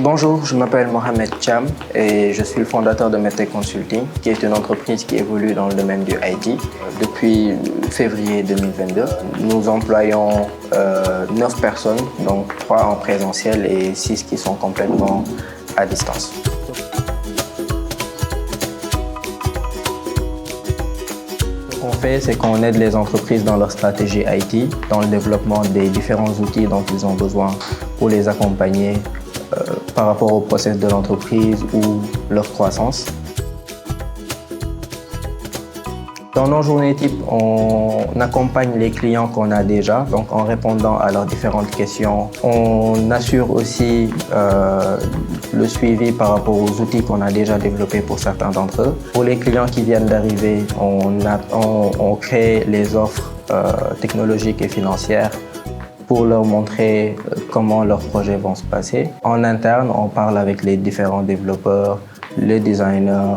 Bonjour, je m'appelle Mohamed Cham et je suis le fondateur de Medtech Consulting, qui est une entreprise qui évolue dans le domaine du IT. Depuis février 2022, nous employons 9 personnes, donc 3 en présentiel et 6 qui sont complètement à distance. Ce qu'on fait, c'est qu'on aide les entreprises dans leur stratégie IT, dans le développement des différents outils dont ils ont besoin pour les accompagner par rapport au process de l'entreprise ou leur croissance. Dans nos journées types, on accompagne les clients qu'on a déjà, donc en répondant à leurs différentes questions. On assure aussi le suivi par rapport aux outils qu'on a déjà développés pour certains d'entre eux. Pour les clients qui viennent d'arriver, on crée les offres technologiques et financières pour leur montrer comment leurs projets vont se passer. En interne, on parle avec les différents développeurs, les designers,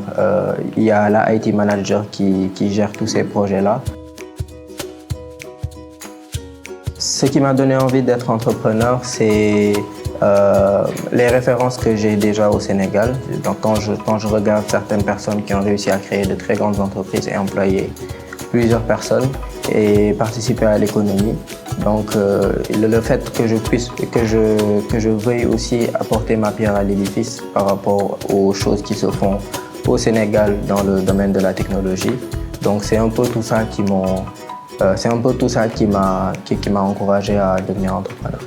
il y a la IT manager qui gère tous ces projets-là. Ce qui m'a donné envie d'être entrepreneur, c'est les références que j'ai déjà au Sénégal. Donc quand je regarde certaines personnes qui ont réussi à créer de très grandes entreprises et employer plusieurs personnes et participer à l'économie. Donc le fait que je veuille aussi apporter ma pierre à l'édifice par rapport aux choses qui se font au Sénégal dans le domaine de la technologie. Donc c'est un peu tout ça qui m'a encouragé à devenir entrepreneur.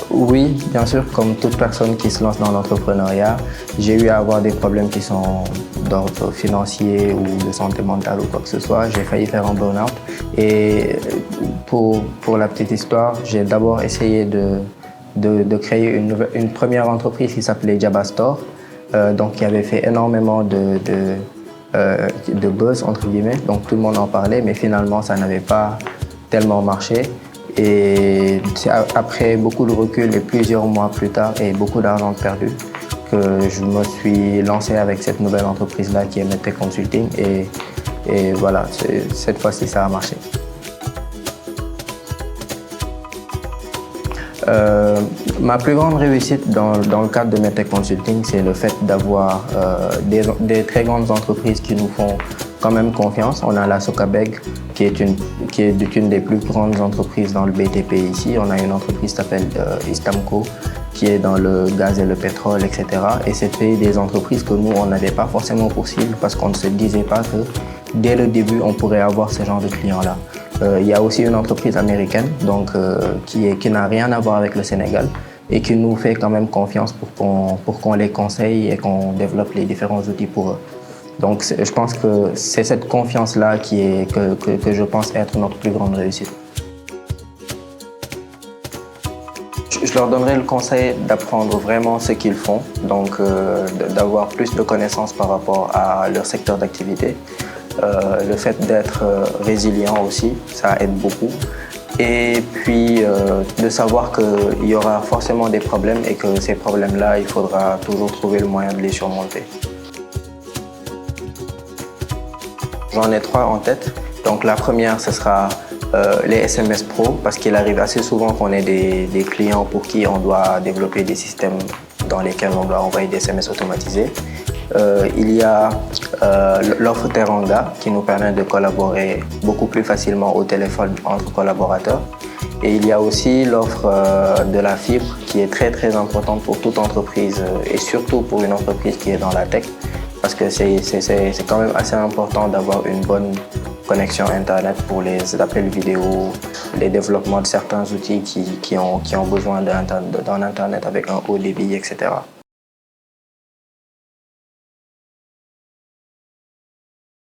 Oui, bien sûr, comme toute personne qui se lance dans l'entrepreneuriat, j'ai eu à avoir des problèmes qui sont d'ordre financier ou de santé mentale ou quoi que ce soit. J'ai failli faire un burn-out. Et pour la petite histoire, j'ai d'abord essayé de créer une première entreprise qui s'appelait Jabba Store, donc qui avait fait énormément de buzz, entre guillemets. Donc tout le monde en parlait, mais finalement, ça n'avait pas tellement marché. Et c'est après beaucoup de recul et plusieurs mois plus tard et beaucoup d'argent perdu que je me suis lancé avec cette nouvelle entreprise-là qui est Medtech Consulting et voilà, cette fois-ci ça a marché. Ma plus grande réussite dans le cadre de Medtech Consulting, c'est le fait d'avoir des très grandes entreprises qui nous font quand même confiance. On a la Socabeg qui est une des plus grandes entreprises dans le BTP ici. On a une entreprise qui s'appelle Istamco qui est dans le gaz et le pétrole, etc. Et c'était des entreprises que nous, on n'avait pas forcément pour cible parce qu'on ne se disait pas que dès le début, on pourrait avoir ce genre de clients-là. Il y a aussi une entreprise américaine donc, qui n'a rien à voir avec le Sénégal et qui nous fait quand même confiance pour qu'on les conseille et qu'on développe les différents outils pour eux. Donc je pense que c'est cette confiance-là que je pense être notre plus grande réussite. Je leur donnerais le conseil d'apprendre vraiment ce qu'ils font, donc d'avoir plus de connaissances par rapport à leur secteur d'activité. Le fait d'être résilient aussi, ça aide beaucoup. Et puis de savoir qu'il y aura forcément des problèmes et que ces problèmes-là, il faudra toujours trouver le moyen de les surmonter. J'en ai 3 en tête. Donc la première, ce sera les SMS Pro, parce qu'il arrive assez souvent qu'on ait des clients pour qui on doit développer des systèmes dans lesquels on doit envoyer des SMS automatisés. Il y a l'offre Teranga qui nous permet de collaborer beaucoup plus facilement au téléphone entre collaborateurs. Et il y a aussi l'offre de la fibre qui est très très importante pour toute entreprise et surtout pour une entreprise qui est dans la tech. Parce que c'est quand même assez important d'avoir une bonne connexion Internet pour les appels vidéo, les développements de certains outils qui ont besoin d'un Internet avec un haut débit, etc.